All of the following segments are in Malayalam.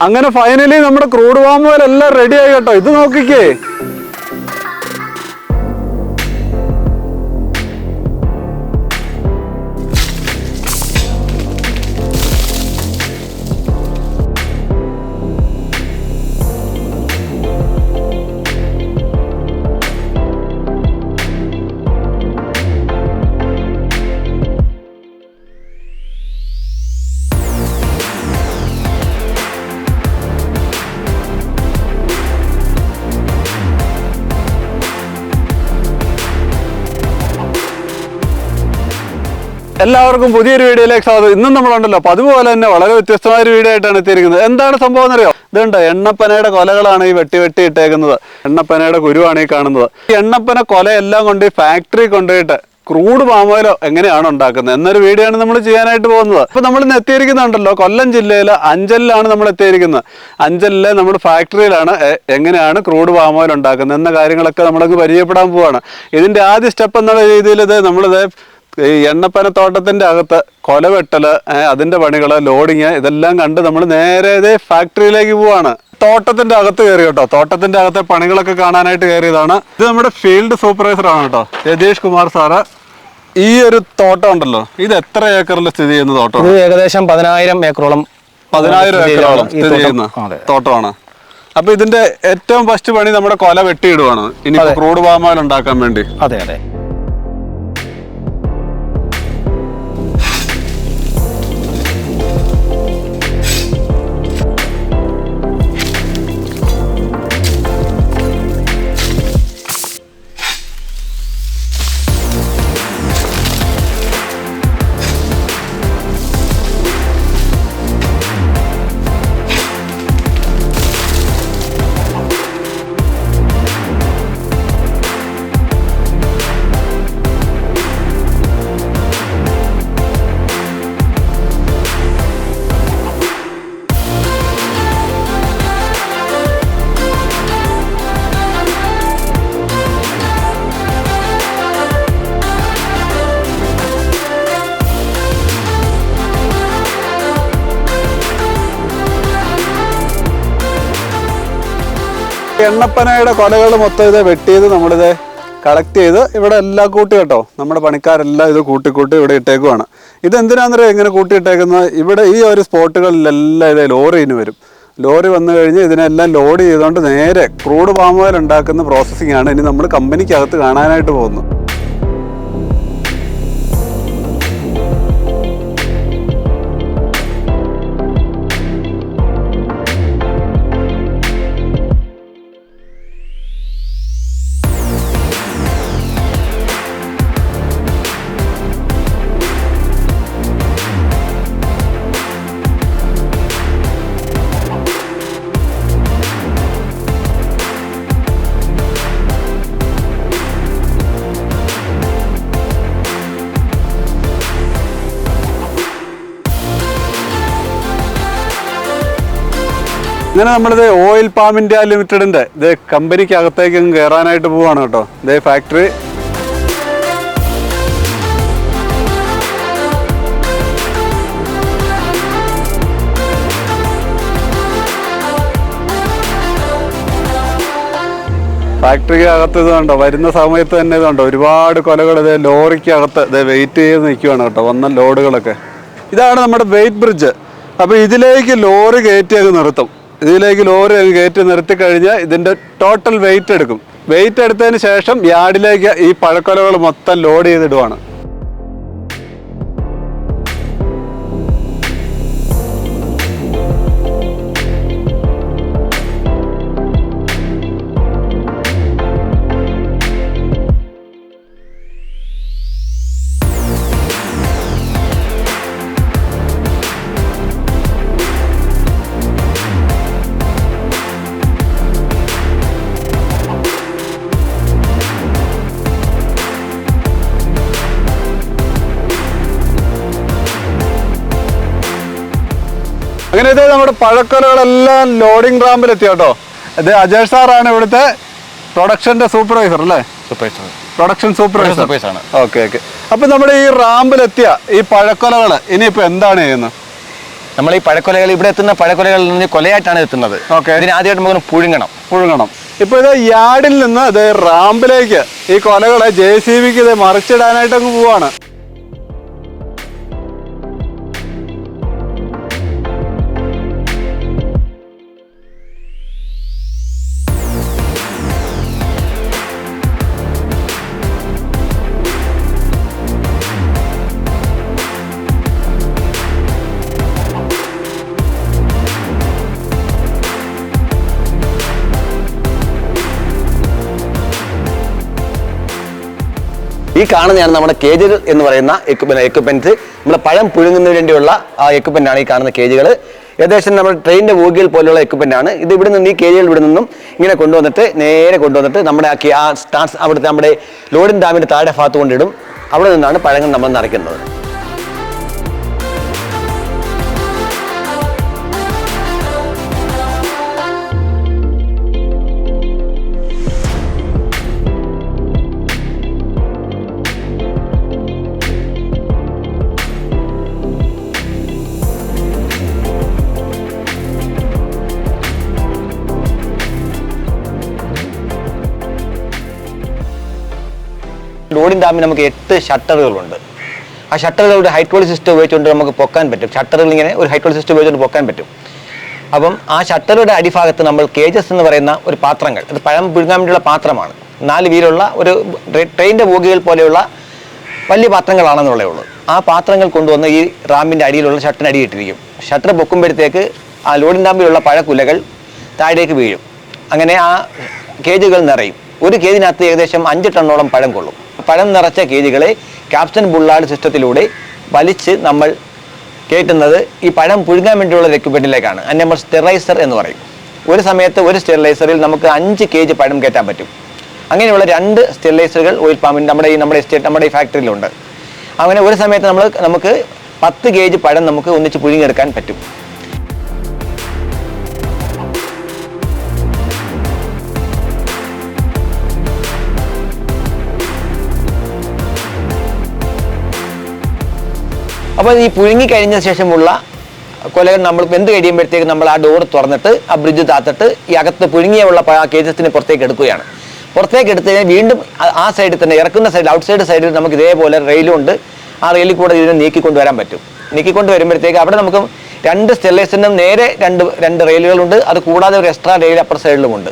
അങ്ങനെ ഫൈനലി നമ്മുടെ ക്രൂഡ് പാം ഓയിൽ എല്ലാം റെഡി ആയി കേട്ടോ. ഇത് നോക്കിക്കേ, എല്ലാവർക്കും പുതിയൊരു വീഡിയോയിലേക്ക് സ്വാഗതം. ഇന്നും നമ്മളുണ്ടല്ലോ അതുപോലെ തന്നെ വളരെ വ്യത്യസ്തമായ ഒരു വീഡിയോ ആയിട്ടാണ് എത്തിയിരിക്കുന്നത്. എന്താണ് സംഭവം എന്നറിയോ? ഇതുണ്ട്, എണ്ണപ്പനയുടെ കൊലകളാണ് ഈ വെട്ടി ഇട്ടേക്കുന്നത്. എണ്ണപ്പനയുടെ കുരുവാണ് ഈ കാണുന്നത്. ഈ എണ്ണപ്പന കൊലയെല്ലാം കൊണ്ട് ഈ ഫാക്ടറി കൊണ്ടുപോയിട്ട് ക്രൂഡ് പാം ഓയിൽ എങ്ങനെയാണ് ഉണ്ടാക്കുന്നത് എന്നൊരു വീഡിയോ ആണ് നമ്മൾ ചെയ്യാനായിട്ട് പോകുന്നത്. അപ്പോൾ നമ്മൾ ഇന്ന് എത്തിയിരിക്കുന്നുണ്ടല്ലോ കൊല്ലം ജില്ലയിലെ അഞ്ചലിലാണ് നമ്മൾ എത്തിയിരിക്കുന്നത്. അഞ്ചലിലെ നമ്മുടെ ഫാക്ടറിയിലാണ് എങ്ങനെയാണ് ക്രൂഡ് പാം ഓയിൽ ഉണ്ടാക്കുന്നത് എന്ന കാര്യങ്ങളൊക്കെ നമ്മളങ്ങ് പരിചയപ്പെടാൻ പോവാണ്. ഇതിൻ്റെ ആദ്യ സ്റ്റെപ്പ് എന്നുള്ള രീതിയിൽ നമ്മളിത് ഈ എണ്ണപ്പനത്തോട്ടത്തിൻ്റെ അകത്ത് കൊലവെട്ടല്, അതിൻ്റെ പണികൾ, ലോഡിങ് ഇതെല്ലാം കണ്ട് നമ്മൾ നേരെ ഇതേ ഫാക്ടറിയിലേക്ക് പോവാണ്. തോട്ടത്തിൻ്റെ അകത്ത് കയറി കേട്ടോ. തോട്ടത്തിൻ്റെ അകത്തെ പണികളൊക്കെ കാണാനായിട്ട് കയറിയതാണ്. ഇത് നമ്മുടെ ഫീൽഡ് സൂപ്പർവൈസറാണ് കേട്ടോ, രതീഷ് കുമാർ സാറ്. ഈ ഒരു തോട്ടം ഉണ്ടല്ലോ, ഇത് എത്ര ഏക്കറിൽ സ്ഥിതി ചെയ്യുന്ന തോട്ടം? ഇത് ഏകദേശം 10,000 ഏക്കറോളം സ്ഥിതി ചെയ്യുന്ന തോട്ടമാണ്. അപ്പൊ ഇതിന്റെ ഏറ്റവും ഫസ്റ്റ് പണി നമ്മുടെ കൊല വെട്ടിയിടുവാണ് ഇനി ക്രൂഡ് പാം ഓയിൽ ഉണ്ടാക്കാൻ വേണ്ടി. അതെ അതെ. എണ്ണപ്പനയുടെ കൊലകൾ മൊത്തം ഇത് വെട്ടിയത് നമ്മളിത് കളക്ട് ചെയ്ത് ഇവിടെ എല്ലാം കൂട്ടി കേട്ടോ. നമ്മുടെ പണിക്കാരെല്ലാം ഇത് കൂട്ടി ഇവിടെ ഇട്ടേക്കുവാണ്. ഇതെന്തിനാണെന്നറിയാം ഇങ്ങനെ കൂട്ടിയിട്ടേക്കുന്നത്? ഇവിടെ ഈ ഒരു സ്പോട്ടുകളിലെല്ലാം ഇത് ലോറിന് വരും. ലോറി വന്നു കഴിഞ്ഞ് ഇതിനെല്ലാം ലോഡ് ചെയ്തുകൊണ്ട് നേരെ ക്രൂഡ് പാം ഓയിൽ ഉണ്ടാക്കുന്ന പ്രോസസ്സിംഗ് ആണ് ഇനി നമ്മൾ കമ്പനിക്കകത്ത് കാണാനായിട്ട് പോകുന്നത്. ഇങ്ങനെ നമ്മളിത് ഓയിൽ പാം ഇന്ത്യ ലിമിറ്റഡിൻ്റെ ഇത് കമ്പനിക്കകത്തേക്ക് കയറാനായിട്ട് പോവാണ് കേട്ടോ. ഇതേ ഫാക്ടറി. ഫാക്ടറിക്ക് അകത്ത് ഇതുണ്ടോ, വരുന്ന സമയത്ത് തന്നെ ഇതുണ്ടോ ഒരുപാട് കൊലകൾ ഇത് ലോറിക്കകത്ത് ഇത് വെയിറ്റ് ചെയ്ത് നിൽക്കുവാണ് കേട്ടോ, വന്ന ലോഡുകളൊക്കെ. ഇതാണ് നമ്മുടെ വെയിറ്റ് ബ്രിഡ്ജ്. അപ്പോൾ ഇതിലേക്ക് ലോറി കയറ്റി അങ്ങ് നിർത്തും. ഇതിലേക്ക് ലോറി കയറ്റി നിർത്തി കഴിഞ്ഞാൽ ഇതിൻ്റെ ടോട്ടൽ വെയിറ്റ് എടുക്കും. വെയിറ്റ് എടുത്തതിന് ശേഷം യാർഡിലേക്ക് ഈ പഴക്കൊലകൾ മൊത്തം ലോഡ് ചെയ്തിടുവാണ്. അങ്ങനെ ഇത് നമ്മുടെ പഴക്കൊലകളെല്ലാം ലോഡിംഗ് റാമ്പിലെത്തി കേട്ടോ. ഇത് അജയ് സാറാണ് ഇവിടുത്തെ പ്രൊഡക്ഷന്റെ സൂപ്പർവൈസർ അല്ലേ? പ്രൊഡക്ഷൻ സൂപ്പർവൈസർ ആണ്. ഓക്കെ. അപ്പൊ നമ്മുടെ ഈ റാമ്പിലെത്തിയ ഈ പഴക്കൊലകള് ഇനിയിപ്പോ എന്താണ് ചെയ്യുന്നത്? നമ്മൾ ഈ പഴക്കൊലകൾ ഇവിടെ എത്തുന്ന പഴക്കൊലകളിൽ നിന്ന് കൊലയായിട്ടാണ് എത്തുന്നത്. ഇതിന് ആദ്യമായിട്ട് നമുക്ക് പുഴുങ്ങണം. ഇപ്പൊ ഇത് യാർഡിൽ നിന്ന് ഇത് റാമ്പിലേക്ക് ഈ കൊലകളെ JCBക്ക് ഇത് മറിച്ചിടാനായിട്ട് അങ്ങ് പോവാണ്. ഈ കാണുന്നതാണ് നമ്മുടെ കേജുകൾ എന്ന് പറയുന്ന എക്യുപ്മെന്റ്സ്. നമ്മുടെ പഴം പുഴുങ്ങുന്നതിന് വേണ്ടിയുള്ള ആ എക്യുപ്മെന്റ് ആണ് ഈ കാണുന്ന കേജുകൾ. ഏകദേശം നമ്മുടെ ട്രെയിനിന്റെ ബോഗികൾ പോലെയുള്ള എക്യുപ്മെന്റ് ആണ് ഇത്. ഇവിടെ നിന്ന് ഈ കേജുകൾ ഇവിടെ നിന്നും ഇങ്ങനെ നേരെ കൊണ്ടുവന്നിട്ട് നമ്മുടെ അവിടുത്തെ നമ്മുടെ ലോഡിംഗ് ഡാമിന്റെ താഴെ ഭാഗത്ത് കൊണ്ടിടും. അവിടെ നിന്നാണ് പഴങ്ങൾ നമ്മൾ നിറയ്ക്കുന്നത്. ലോഡിംഗ് ഡാമിൽ നമുക്ക് 8 ഷട്ടറുകളുണ്ട്. ആ ഷട്ടറുകളുടെ ഹൈഡ്രോളിക് സിസ്റ്റം ഉപയോഗിച്ചുകൊണ്ട് നമുക്ക് പൊക്കാൻ പറ്റും. ഷട്ടറുകൾ ഇങ്ങനെ ഒരു ഹൈഡ്രോളിക് സിസ്റ്റം ഉപയോഗിച്ചുകൊണ്ട് പൊക്കാൻ പറ്റും. അപ്പം ആ ഷട്ടറുടെ അടിഭാഗത്ത് നമ്മൾ കേജസ് എന്ന് പറയുന്ന ഒരു പാത്രങ്ങൾ, അത് പഴം പുഴുങ്ങാൻ വേണ്ടിയുള്ള പാത്രമാണ്. 4 വീലുള്ള ഒരു ട്രെയിനിൻ്റെ ബോഗികൾ പോലെയുള്ള വലിയ പാത്രങ്ങളാണെന്നുള്ളേ ഉള്ളൂ. ആ പാത്രങ്ങൾ കൊണ്ടുവന്ന് ഈ റാമ്പിൻ്റെ അടിയിലുള്ള ഷട്ടറിന് അടിയിട്ടിരിക്കും. ഷട്ടർ പൊക്കുമ്പോഴത്തേക്ക് ആ ലോഡിംഗ് ഡാമിലുള്ള പഴക്കുലകൾ താഴേക്ക് വീഴും. അങ്ങനെ ആ കേജുകൾ നിറയും. ഒരു കേജിനകത്ത് ഏകദേശം 5 ടണ്ണോളം പഴം കൊള്ളും. പഴം നിറച്ച കേജുകളെ ക്യാപ്റ്റൻ ബുള്ളാർഡ് സിസ്റ്റത്തിലൂടെ വലിച്ച് നമ്മൾ കയറ്റുന്നത് ഈ പഴം പുഴുങ്ങാൻ വേണ്ടിയുള്ള എക്യുപ്മെന്റിലേക്കാണ്. അതിന് നമ്മൾ സ്റ്റെറിലൈസർ എന്ന് പറയും. ഒരു സമയത്ത് ഒരു സ്റ്റെറിലൈസറിൽ നമുക്ക് 5 കേജ് പഴം കയറ്റാൻ പറ്റും. അങ്ങനെയുള്ള 2 സ്റ്റെറിലൈസറുകൾ ഓയിൽ പാമ്പിന് നമ്മുടെ ഈ ഫാക്ടറിയിലുണ്ട്. അങ്ങനെ ഒരു സമയത്ത് നമുക്ക് 10 കേജ് പഴം നമുക്ക് ഒന്നിച്ച് പുഴുങ്ങിയെടുക്കാൻ പറ്റും. അപ്പോൾ ഈ പുഴുങ്ങി കഴിഞ്ഞ ശേഷമുള്ള കൊലകൾ നമ്മൾ വെന്ത് കഴിയുമ്പോഴത്തേക്ക് നമ്മൾ ആ ഡോർ തുറന്നിട്ട് ആ ബ്രിഡ്ജ് താത്തിട്ട് ഈ അകത്ത് പുഴുങ്ങിയുള്ള ആ കേജസിനെ പുറത്തേക്ക് എടുക്കുകയാണ്. പുറത്തേക്ക് എടുത്ത് കഴിഞ്ഞാൽ വീണ്ടും ആ സൈഡിൽ തന്നെ ഇറക്കുന്ന സൈഡിൽ ഔട്ട്സൈഡ് സൈഡിൽ നമുക്ക് ഇതേപോലെ റെയിലുണ്ട്. ആ റെയിലിൽ കൂടെ ഇതിനെ നീക്കിക്കൊണ്ട് വരാൻ പറ്റും. നീക്കിക്കൊണ്ട് വരുമ്പോഴത്തേക്ക് അവിടെ നമുക്ക് 2 സ്റ്റെറിലൈസറിനും നേരെ രണ്ട് റെയിലുകളുണ്ട്. അത് കൂടാതെ ഒരു എക്സ്ട്രാ റെയിൽ അപ്പർ സൈഡിലുമുണ്ട്.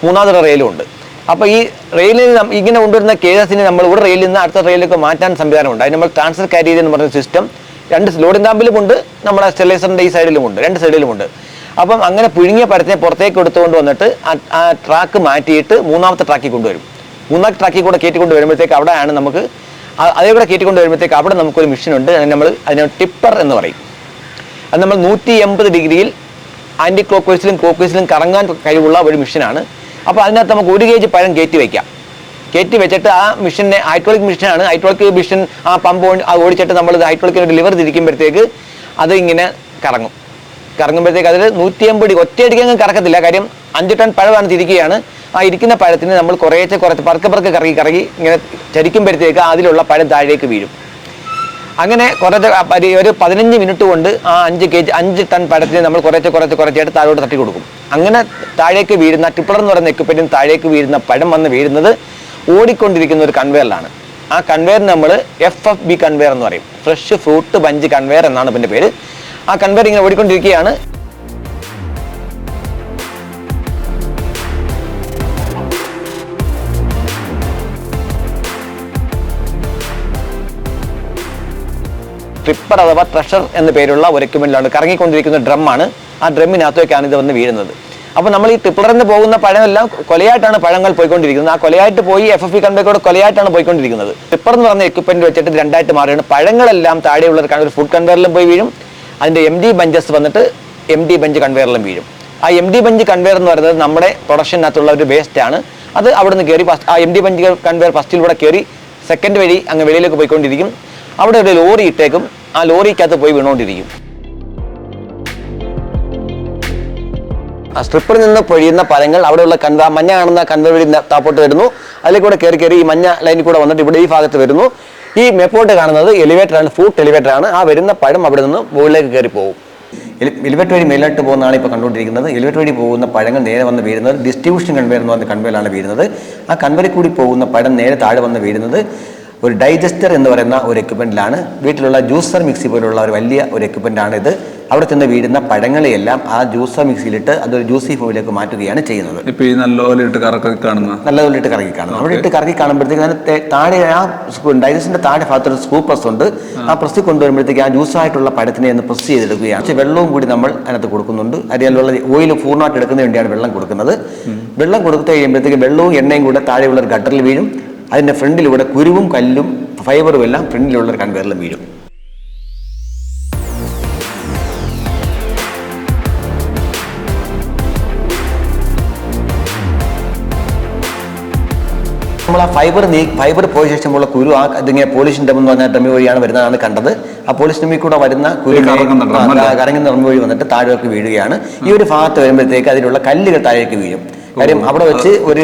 3ാമതൊരു റെയിലും ഉണ്ട്. അപ്പോൾ ഈ റെയിലിൽ ഇങ്ങനെ കൊണ്ടുവരുന്ന കേജസിനെ നമ്മൾ ഒരു റെയിലിൽ നിന്ന് അടുത്ത റെയിലേക്ക് മാറ്റാൻ സംവിധാനമുണ്ട്. അതിന് നമ്മൾ ട്രാൻസ്ഫർ കാരിയർ എന്ന് പറയുന്ന സിസ്റ്റം 2 ലോഡിംഗ് ഡാമ്പിലുമുണ്ട്, നമ്മുടെ സ്റ്റെറിലൈസറിൻ്റെ ഈ സൈഡിലുമുണ്ട്, 2 സൈഡിലുമുണ്ട്. അപ്പം അങ്ങനെ പുഴുങ്ങിയ പഴത്തിനെ പുറത്തേക്ക് എടുത്തുകൊണ്ട് വന്നിട്ട് ആ ട്രാക്ക് മാറ്റിയിട്ട് 3ാമത്തെ ട്രാക്കിൽ കൊണ്ടുവരും. 3ാമത്തെ ട്രാക്കിൽ കൂടെ കയറ്റിക്കൊണ്ട് വരുമ്പോഴത്തേക്ക് അവിടെയാണ് നമുക്ക് അതേ കൂടെ കയറ്റിക്കൊണ്ട് വരുമ്പോഴത്തേക്ക് അവിടെ നമുക്കൊരു മെഷീനുണ്ട്. അതിനെ ടിപ്പർ എന്ന് പറയും. അത് നമ്മൾ 180 ഡിഗ്രിയിൽ ആൻറ്റി ക്ലോക്ക് വൈസിലും ക്ലോക്ക് വൈസിലും കറങ്ങാൻ കഴിവുള്ള ഒരു മെഷീനാണ്. അപ്പോൾ അതിനകത്ത് നമുക്ക് 1 കേജ് പഴം കയറ്റി വയ്ക്കാം. കയറ്റി വെച്ചിട്ട് ആ മെഷീനെ ഹൈഡ്രോളിക് മെഷീനാണ്. ഹൈഡ്രോളിക് മെഷീൻ ആ പമ്പ് ഓടിച്ചിട്ട് നമ്മൾ ഹൈഡ്രോളിക്കിന് ലിവർ തിരിക്കുമ്പോഴത്തേക്ക് അത് ഇങ്ങനെ കറങ്ങുമ്പോഴത്തേക്ക് അതിൽ 180 ഒറ്റയടിക്ക് അങ്ങ് കറക്കത്തില്ല. കാര്യം 5 ടൺ പഴമാണ് തിരിക്കുകയാണ്. ആ ഇരിക്കുന്ന പഴത്തിന് നമ്മൾ കുറച്ച് പറുക്കെ കറങ്ങി ഇങ്ങനെ ചരിക്കുമ്പോഴത്തേക്ക് അതിലുള്ള പഴം താഴേക്ക് വീഴും. അങ്ങനെ ഒരു 15 മിനിറ്റ് കൊണ്ട് ആ 5 ടൺ പഴത്തിന് നമ്മൾ കുറച്ചായിട്ട് താഴോട്ട് തട്ടി കൊടുക്കും. അങ്ങനെ താഴേക്ക് വീഴുന്ന ടിപ്പർ എന്ന് പറയുന്ന എക്യുപ്മെന്റിന് താഴേക്ക് വീഴുന്ന പഴം വന്ന് വീഴുന്നത് ഓടിക്കൊണ്ടിരിക്കുന്ന ഒരു കൺവെയറിലാണ്. ആ കൺവെയർ നമ്മൾ FFB കൺവെയർ എന്ന് പറയും. ഫ്രഷ് ഫ്രൂട്ട് ബഞ്ച് കൺവെയർ എന്നാണ് ഇതിൻ്റെ പേര്. ആ കൺവെയർ ഇങ്ങനെ ഓടിക്കൊണ്ടിരിക്കുകയാണ്. ട്രിപ്പർ അഥവാ ട്രഷർ എന്ന പേരുള്ള ഒരു എക്യുപ്മെന്റിലാണ് കറങ്ങിക്കൊണ്ടിരിക്കുന്ന ഡ്രമ്മാണ്. ആ ഡ്രമ്മിനകത്തേക്കാണ് ഇത് വന്ന് വീഴുന്നത്. അപ്പോൾ നമ്മൾ ഈ ട്രിപ്പറിന് പോകുന്ന പഴമെല്ലാം കൊലയായിട്ടാണ് പഴങ്ങൾ പോയിക്കൊണ്ടിരിക്കുന്നത്. ആ കൊലയായിട്ട് പോയി FFB കൺവെയറോടെ കൊലയായിട്ടാണ് പോയിക്കൊണ്ടിരിക്കുന്നത്. ട്രിപ്പർ എന്ന് പറഞ്ഞ എക്യുപ്മെന്റ് വെച്ചിട്ട് 2ആയിട്ട് മാറുകയാണ്. പഴങ്ങളെല്ലാം താഴെയുള്ള ഒരു ഫുഡ് കൺവെയറിലും പോയി വീഴും. അതിൻ്റെ MD ബഞ്ചസ് വന്നിട്ട് MD ബഞ്ച് കൺവെയറിലും വീഴും. ആ MD ബഞ്ച് കൺവെയർ എന്ന് പറയുന്നത് നമ്മുടെ പ്രൊഡക്ഷനകത്തുള്ള ഒരു വേസ്റ്റ് ആണ്. അത് അവിടെ നിന്ന് കയറി ആ MD ബഞ്ച് കൺവെയർ ഫസ്റ്റിലൂടെ കയറി സെക്കൻഡ് വഴി അങ്ങ് വെളിയിലേക്ക് പോയിക്കൊണ്ടിരിക്കും. അവിടെ ഒരു ലോറി ഇട്ടേക്കും. ആ ലോറിക്കകത്ത് പോയി വീണുകൊണ്ടിരിക്കും. ആ സ്ട്രിപ്പറിൽ നിന്ന് പൊഴിയുന്ന പഴങ്ങൾ അവിടെയുള്ള മഞ്ഞ കാണുന്ന കൺവെയർ വഴി താപ്പോട്ട് വരുന്നു. അതിലേക്കൂടെ കയറി ഈ മഞ്ഞ ലൈനിൽ കൂടെ വന്നിട്ട് ഇവിടെ ഈ ഭാഗത്ത് വരുന്നു. ഈ മേപ്പോട്ട് കാണുന്നത് എലിവേറ്ററാണ്, ഫുഡ് എലിവേറ്ററാണ്. ആ വരുന്ന പഴം അവിടെ നിന്ന് മുകളിലേക്ക് കയറി പോകും. എലിവേറ്റർ വഴി മേലോട്ട് പോകുന്നതാണ് ഇപ്പോൾ കണ്ടുകൊണ്ടിരിക്കുന്നത്. എലിവേറ്റർ വഴി പോകുന്ന പഴങ്ങൾ നേരെ വന്ന് വീഴുന്നത് ഡിസ്ട്രിബ്യൂഷൻ കൺവെയർ എന്ന് പറഞ്ഞ കൺവെയറിലാണ് വീഴുന്നത്. ആ കൺവെയറിൽ കൂടി പോകുന്ന പഴം നേരെ താഴെ വന്ന് വീഴുന്നത് ഒരു ഡൈജസ്റ്റർ എന്ന് പറയുന്ന ഒരു എക്യുപ്മെൻറ്റിലാണ്. വീട്ടിലുള്ള ജ്യൂസർ മിക്സി പോലുള്ള ഒരു വലിയ ഒരു എക്യുപ്മെൻ്റാണ് ഇത്. അവിടെ ചെന്ന് വീഴുന്ന പഴങ്ങളെയെല്ലാം ആ ജ്യൂസർ മിക്സിയിലിട്ട് അതൊരു ജ്യൂസി ഫോമിലേക്ക് മാറ്റുകയാണ് ചെയ്യുന്നത്. ഇപ്പൊ ഈ നല്ലപോലെ ഇട്ട് കറക്കി കാണുന്ന അവിടെ ഇട്ട് കറക്കി കാണുമ്പോഴത്തേക്ക് താഴെ ആ ഡൈജസ്റ്റിന്റെ താഴെ ഭാഗത്തൊരു സ്കൂപ്പ് പ്രസ് ഉണ്ട്. ആ പ്രസ്സിൽ കൊണ്ടുവരുമ്പോഴത്തേക്ക് ആ ജ്യൂസായിട്ടുള്ള പഴത്തിനെ ഒന്ന് പ്രസ് ചെയ്തെടുക്കുകയാണ്. പക്ഷേ വെള്ളവും കൂടി നമ്മൾ അതിനകത്ത് കൊടുക്കുന്നുണ്ട്. അതിലുള്ള ഓയിൽ പൂർണ്ണമായിട്ട് എടുക്കുന്നതിന് വേണ്ടിയാണ് വെള്ളം കൊടുക്കുന്നത്. വെള്ളം കൊടുത്തു കഴിയുമ്പോഴത്തേക്ക് വെള്ളവും എണ്ണയും കൂടെ താഴെയുള്ള ഒരു ഗട്ടറിൽ വീഴും. അതിൻ്റെ ഫ്രണ്ടിലൂടെ കുരുവും കല്ലും ഫൈബറും എല്ലാം ഫ്രണ്ടിലുള്ള ഒരു കൺവെയറിൽ വീഴും. നമ്മൾ ആ ഫൈബർ പോയ ശേഷമുള്ള കുരു ഇതിങ്ങനെ പോളിഷ് ഡം എന്ന് പറഞ്ഞ ഡമ്മി വഴിയാണ് വരുന്നതാണ് കണ്ടത്. ആ പോളിഷ് ഡമ്മി കൂടെ വരുന്ന കുരു കറങ്ങുന്ന ഡമ്മി വഴി വന്നിട്ട് താഴേക്ക് വീഴുകയാണ്. ഈ ഒരു ഭാഗത്ത് വരുമ്പോഴത്തേക്ക് അതിലുള്ള കല്ലുകൾ താഴേക്ക് വീഴും. കാര്യം അവിടെ വെച്ച് ഒരു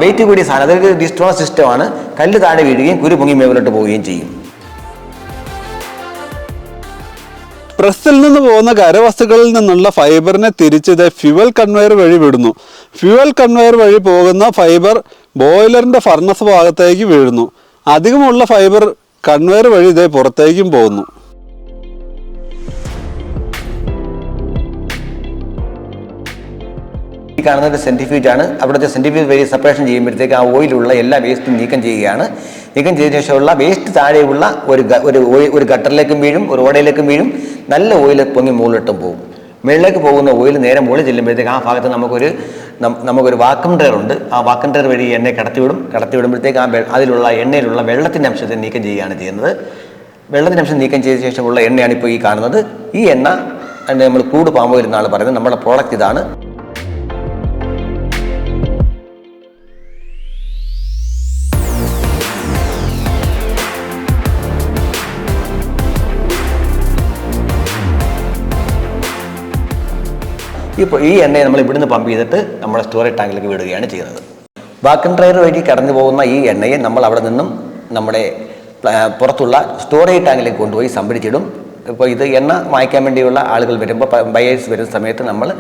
വെയിറ്റ് കൂടിയ സാധനം, അതൊരു ഡിസ്ട്രോ സിസ്റ്റമാണ്. കല്ല് താഴെ വീഴുകയും കുരു പൊങ്ങി മേലോട്ട് പോവുകയും ചെയ്യും. പ്രസ്സിൽ നിന്ന് പോകുന്ന കരവസ്തുക്കളിൽ നിന്നുള്ള ഫൈബറിനെ തിരിച്ച് ഫ്യൂവൽ കൺവെയർ വഴി വിടുന്നു. ഫ്യൂവൽ കൺവെയർ വഴി പോകുന്ന ഫൈബർ ബോയിലറിന്റെ ഫർണസ് ഭാഗത്തേക്ക് വീഴുന്നു. അധികമുള്ള ഫൈബർ കൺവെയർ വഴി പുറത്തേക്കും പോകുന്നു. ഈ കാണുന്നത് സെൻട്രിഫ്യൂജ് ആണ്. അവിടുത്തെ സെൻട്രിഫ്യൂജ് വഴി സെപ്പറേഷൻ ചെയ്യുമ്പോഴത്തേക്ക് ആ ഓയിലുള്ള എല്ലാ വേസ്റ്റും നീക്കം ചെയ്യുകയാണ്. നീക്കം ചെയ്ത ശേഷമുള്ള വേസ്റ്റ് താഴെയുള്ള ഒരു ഗട്ടറിലേക്കും വീഴും, ഒരു ഓടയിലേക്കും വീഴും. നല്ല ഓയിൽ പൊങ്ങി മുകളിലിട്ടും പോകും. മുകളിലേക്ക് പോകുന്ന ഓയിൽ നേരെ മുകളിൽ ചെല്ലുമ്പോഴത്തേക്ക് ആ ഭാഗത്ത് നമുക്കൊരു വാക്വം ഡ്രയർ ഉണ്ട്. ആ വാക്വം ഡ്രയർ വഴി എണ്ണ കടത്തിവിടുമ്പോഴത്തേക്ക് അതിലുള്ള എണ്ണയിലുള്ള വെള്ളത്തിൻ്റെ അംശത്തെ നീക്കം ചെയ്യുകയാണ് ചെയ്യുന്നത്. വെള്ളത്തിൻ്റെ അംശം നീക്കം ചെയ്ത ശേഷമുള്ള എണ്ണയാണ് ഇപ്പോൾ ഈ കാണുന്നത്. ഈ എണ്ണ നമ്മൾ ക്രൂഡ് പാം ഓയിൽ എന്നാണ് പറയുന്നത്. നമ്മുടെ പ്രോഡക്റ്റ് ഇതാണ്. ഇപ്പോൾ ഈ എണ്ണയെ നമ്മൾ ഇവിടുന്ന് പമ്പ് ചെയ്തിട്ട് നമ്മുടെ സ്റ്റോറേജ് ടാങ്കിലേക്ക് വിടുകയാണ് ചെയ്യുന്നത്. വാക്വം ഡ്രയർ വഴി കടന്നു പോകുന്ന ഈ എണ്ണയെ നമ്മൾ അവിടെ നിന്നും നമ്മുടെ പുറത്തുള്ള സ്റ്റോറേജ് ടാങ്കിലേക്ക് കൊണ്ടുപോയി സംഭരിച്ചിടും. ഇപ്പോൾ ഇത് എണ്ണ വാങ്ങിക്കാൻ വേണ്ടിയുള്ള ആളുകൾ വരുമ്പോൾ, ബയേഴ്സ് വരുന്ന സമയത്ത് നമ്മൾ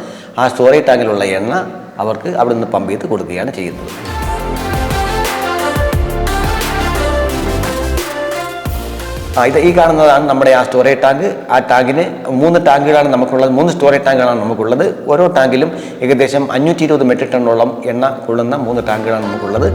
ആ സ്റ്റോറേജ് ടാങ്കിലുള്ള എണ്ണ അവർക്ക് അവിടെ നിന്ന് പമ്പ് ചെയ്ത് കൊടുക്കുകയാണ് ചെയ്യുന്നത്. ഈ കാണുന്നതാണ് നമ്മുടെ ആ സ്റ്റോറേജ് ടാങ്ക്. ആ ടാങ്കിന് 3 ടാങ്കുകളാണ് നമുക്കുള്ളത്. 3 സ്റ്റോറേജ് ടാങ്കുകളാണ് നമുക്കുള്ളത്. ഓരോ ടാങ്കിലും ഏകദേശം 520 മെട്രിക് ടണ്ണോളം എണ്ണ കൊള്ളുന്ന 3 ടാങ്കുകളാണ് നമുക്കുള്ളത്.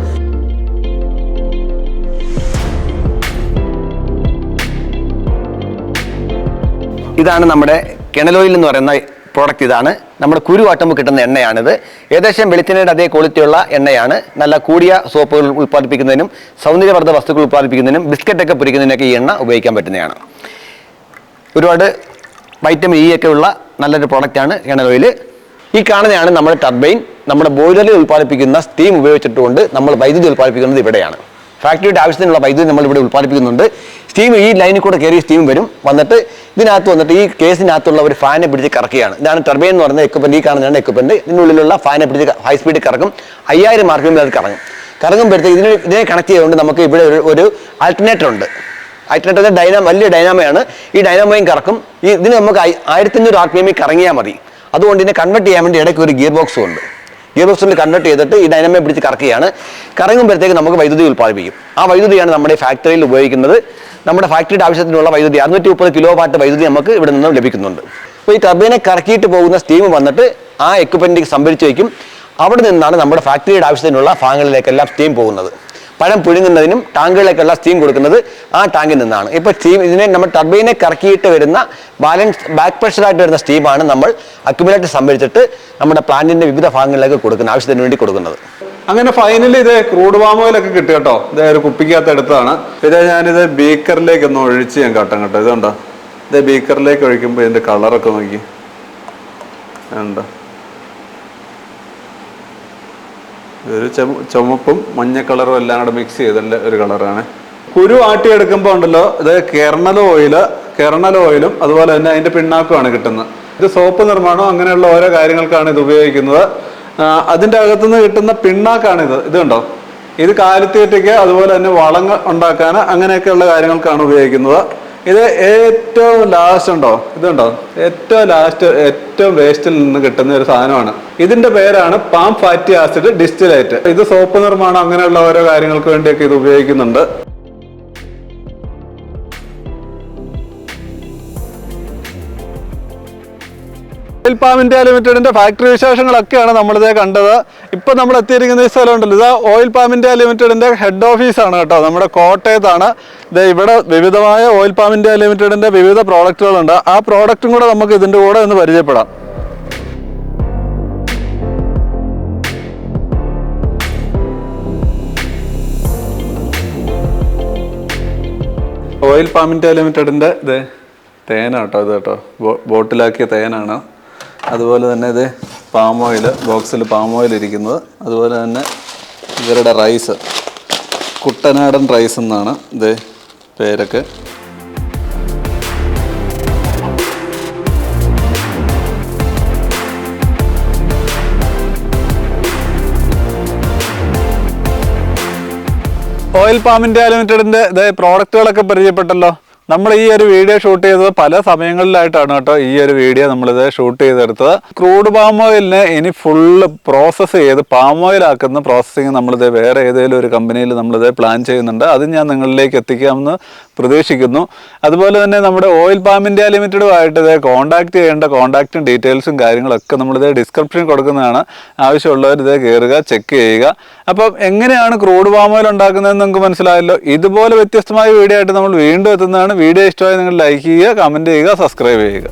ഇതാണ് നമ്മുടെ കെണലോയിൽ എന്ന് പറയുന്ന പ്രോഡക്റ്റ്. ഇതാണ് നമ്മുടെ കുരു ആട്ടുമ്പോൾ കിട്ടുന്ന എണ്ണയാണിത്. ഏകദേശം വെളിച്ചെണ്ണയുടെ അതേ ക്വാളിറ്റിയുള്ള എണ്ണയാണ്. നല്ല കൂടിയ സോപ്പുകൾ ഉൽപ്പാദിപ്പിക്കുന്നതിനും സൗന്ദര്യവർദ്ധക വസ്തുക്കൾ ഉൽപ്പാദിപ്പിക്കുന്നതിനും ബിസ്ക്കറ്റൊക്കെ പൊരിക്കുന്നതിനൊക്കെ ഈ എണ്ണ ഉപയോഗിക്കാൻ പറ്റുന്നതാണ്. ഒരുപാട് വൈറ്റമിൻ ഇ ഒക്കെ ഉള്ള നല്ലൊരു പ്രോഡക്റ്റാണ് കെണൽ ഓയിൽ. ഈ കാണുന്നതാണ് നമ്മുടെ ടർബൈൻ. നമ്മുടെ ബോയിലറിൽ ഉൽപ്പാദിപ്പിക്കുന്ന സ്റ്റീം ഉപയോഗിച്ചിട്ടുകൊണ്ട് നമ്മൾ വൈദ്യുതി ഉൽപ്പാദിപ്പിക്കുന്നത് ഇവിടെയാണ്. ഫാക്ടറിയുടെ ആവശ്യത്തിനുള്ള വൈദ്യുതി നമ്മളിവിടെ ഉൽപ്പാദിപ്പിക്കുന്നുണ്ട്. സ്റ്റീം ഈ ലൈനിൽ കൂടെ കയറി സ്റ്റീം വന്നിട്ട് ഇതിനകത്ത് വന്നിട്ട് ഈ കേസിനകത്തുള്ള ഒരു ഫാനെ പിടിച്ച് കറക്കുകയാണ്. ഇതാണ് ടർബൈൻ എന്ന് പറയുന്ന എക്യുപ്മെന്റ്. ഈ കാണുന്നതാണ് എക്യുപ്മെന്റ്. ഇതിനുള്ളിലുള്ള ഫാനെ പിടിച്ച് ഹൈ സ്പീഡിൽ കറക്കും. 5000 RPM അത് കറങ്ങുമ്പോഴത്തേക്ക് ഇതിനെ കണക്ട് ചെയ്തുകൊണ്ട് നമുക്ക് ഇവിടെ ഒരു ആൾട്ടർനേറ്റർ ഉണ്ട്. ആൾട്ടർനേറ്റർ വലിയ ഡൈനാമയാണ്. ഈ ഡൈനാമോയും കറക്കും. ഇതിന് നമുക്ക് 1500 RPM കറങ്ങിയാൽ മതി. അതുകൊണ്ട് ഇതിനെ കൺവെർട്ട് ചെയ്യാൻ വേണ്ടി ഇടയ്ക്ക് ഒരു ഗിയർ ബോക്സും ഉണ്ട്. ഗിയർ ബോക്സിൽ കൺവെർട്ട് ചെയ്തിട്ട് ഈ ഡൈനാമയെ പിടിച്ച് കറക്കുകയാണ്. കറങ്ങുമ്പോഴത്തേക്ക് നമുക്ക് വൈദ്യുതി ഉൽപ്പാദിപ്പിക്കും. ആ വൈദ്യുതിയാണ് നമ്മുടെ ഫാക്ടറിയിൽ ഉപയോഗിക്കുന്നത്. നമ്മുടെ ഫാക്ടറിയുടെ ആവശ്യത്തിനുള്ള വൈദ്യുതി 630 കിലോ വാട്ട് വൈദ്യുതി നമുക്ക് ഇവിടെ നിന്നും ലഭിക്കുന്നുണ്ട്. അപ്പോൾ ഈ ടർബൈനെ കറക്കിയിട്ട് പോകുന്ന സ്റ്റീം വന്നിട്ട് ആ എക്യുപ്മെന്റിലേക്ക് സംഭരിച്ച് വയ്ക്കും. അവിടെ നിന്നാണ് നമ്മുടെ ഫാക്ടറിയുടെ ആവശ്യത്തിനുള്ള ഭാഗങ്ങളിലേക്കെല്ലാം സ്റ്റീം പോകുന്നത്. പഴം പുഴുങ്ങുന്നതിനും ടാങ്കുകളിലേക്കുള്ള സ്റ്റീം കൊടുക്കുന്നത് ആ ടാങ്കിൽ നിന്നാണ്. ഇപ്പോൾ ഇതിനെ നമ്മൾ ടർബൈനെ കറക്കിയിട്ട് വരുന്ന ബാക്ക് പ്രഷറായിട്ട് വരുന്ന സ്റ്റീമാണ് നമ്മൾ അക്യുമുലേറ്റർ സംഭരിച്ചിട്ട് നമ്മുടെ പ്ലാന്റിന്റെ വിവിധ ഭാഗങ്ങളിലേക്ക് കൊടുക്കുന്നത്, ആവശ്യത്തിന് വേണ്ടി കൊടുക്കുന്നത്. അങ്ങനെ ഫൈനലി ഇത് ക്രൂഡ് പാം ഓയിലൊക്കെ കിട്ടി കേട്ടോ. ഇത് ഒരു കുപ്പിക്കകത്ത് എടുത്തതാണ്. ഞാനിത് ബീക്കറിലേക്ക് ഒന്ന് ഒഴിച്ച് ഞാൻ കാട്ടാം കേട്ടോ. ഇതുണ്ടോ, ഇത് ബീക്കറിലേക്ക് ഒഴിക്കുമ്പോൾ ഇതിന്റെ കളറൊക്കെ നോക്കി ഉണ്ടോ. ഇതൊരു ചുമപ്പും മഞ്ഞ കളറും എല്ലാം കൂടെ മിക്സ് ചെയ്തല്ല ഒരു കളറാണ്. കുരു ആട്ടിയെടുക്കുമ്പോൾ ഉണ്ടല്ലോ, ഇത് കെർണൽ ഓയിലും അതുപോലെ തന്നെ അതിന്റെ പിണ്ണാക്കുമാണ് കിട്ടുന്നത്. ഇത് സോപ്പ് നിർമ്മാണം അങ്ങനെയുള്ള ഓരോ കാര്യങ്ങൾക്കാണ് ഇത് ഉപയോഗിക്കുന്നത്. അതിൻ്റെ അകത്തുനിന്ന് കിട്ടുന്ന പിണ്ണാക്കാണിത്. ഇതുണ്ടോ, ഇത് കാലിത്തീറ്റയ്ക്ക് അതുപോലെ തന്നെ വളങ്ങൾ ഉണ്ടാക്കാൻ അങ്ങനെയൊക്കെയുള്ള കാര്യങ്ങൾക്കാണ് ഉപയോഗിക്കുന്നത്. ഇത് ഏറ്റവും ലാസ്റ്റ് ഉണ്ടോ, ഇതുണ്ടോ, ഏറ്റവും ലാസ്റ്റ് ഏറ്റവും വേസ്റ്റിൽ നിന്ന് കിട്ടുന്ന ഒരു സാധനമാണ്. ഇതിന്റെ പേരാണ് പാം ഫാറ്റി ആസിഡ് ഡിസ്റ്റിലേറ്റ്. ഇത് സോപ്പ് നിർമ്മാണം അങ്ങനെയുള്ള ഓരോ കാര്യങ്ങൾക്ക് വേണ്ടിയൊക്കെ ഇത് ഉപയോഗിക്കുന്നുണ്ട്. ഓയിൽ പാം ഇന്ത്യ ലിമിറ്റഡിന്റെ ഫാക്ടറി വിശേഷങ്ങളൊക്കെയാണ് നമ്മളിതേ കണ്ടത്. ഇപ്പൊ നമ്മൾ എത്തിയിരിക്കുന്ന ഈ സ്ഥലം ഉണ്ടല്ലോ, ഇത് ഓയിൽ പാം ഇന്ത്യ ലിമിറ്റഡിന്റെ ഹെഡ് ഓഫീസാണ് കേട്ടോ, നമ്മുടെ കോട്ടയത്താണ്. ഇവിടെ വിവിധമായ ഓയിൽ പാം ഇന്ത്യ ലിമിറ്റഡിന്റെ വിവിധ പ്രോഡക്റ്റുകളുണ്ട്. ആ പ്രോഡക്റ്റും കൂടെ നമുക്ക് ഇതിന്റെ കൂടെ ഒന്ന് പരിചയപ്പെടാം. ഓയിൽ പാം ഇന്ത്യ ലിമിറ്റഡിന്റെ ഇത് തേനാട്ടോ, ഇത് കേട്ടോ ബോട്ടിലാക്കിയ തേനാണ്. അതുപോലെ തന്നെ ഇത് പാം ഓയിൽ, ബോക്സിൽ പാം ഓയിൽ ഇരിക്കുന്നത്. അതുപോലെ തന്നെ ഇവരുടെ റൈസ്, കുട്ടനാടൻ റൈസ് എന്നാണ് ഇത് പേരൊക്കെ. ഓയിൽ പാം ഇന്ത്യ ലിമിറ്റഡിന്റെ പ്രോഡക്റ്റുകളൊക്കെ പരിചയപ്പെട്ടല്ലോ. നമ്മൾ ഈ ഒരു വീഡിയോ ഷൂട്ട് ചെയ്തത് പല സമയങ്ങളിലായിട്ടാണ് കേട്ടോ ഈ ഒരു വീഡിയോ നമ്മളിത് ഷൂട്ട് ചെയ്തെടുത്തത്. ക്രൂഡ് പാം ഓയിലിനെ ഇനി ഫുള്ള് പ്രോസസ്സ് ചെയ്ത് പാം ഓയിൽ ആക്കുന്ന പ്രോസസ്സിങ് നമ്മളിത് വേറെ ഏതെങ്കിലും ഒരു കമ്പനിയിൽ നമ്മളിത് പ്ലാൻ ചെയ്യുന്നുണ്ട്. അത് ഞാൻ നിങ്ങളിലേക്ക് എത്തിക്കാമെന്ന് പ്രതീക്ഷിക്കുന്നു. അതുപോലെ തന്നെ നമ്മുടെ ഓയിൽ പാം ഇന്ത്യ ലിമിറ്റഡുമായിട്ട് ഇത് കോൺടാക്ട് ചെയ്യേണ്ട കോൺടാക്റ്റും ഡീറ്റെയിൽസും കാര്യങ്ങളൊക്കെ നമ്മളിത് ഡിസ്ക്രിപ്ഷനിൽ കൊടുക്കുന്നതാണ്. ആവശ്യമുള്ളവർ ഇത് കയറുക, ചെക്ക് ചെയ്യുക. അപ്പം എങ്ങനെയാണ് ക്രൂഡ് പാം ഓയിൽ ഉണ്ടാക്കുന്നതെന്ന് നിങ്ങൾക്ക് മനസ്സിലായല്ലോ. ഇതുപോലെ വ്യത്യസ്തമായ വീഡിയോ ആയിട്ട് നമ്മൾ വീണ്ടും എത്തുന്നതാണ്. വീഡിയോ ഇഷ്ടമായി നിങ്ങൾ ലൈക്ക് ചെയ്യുക, കമൻറ്റ് ചെയ്യുക, സബ്സ്ക്രൈബ് ചെയ്യുക.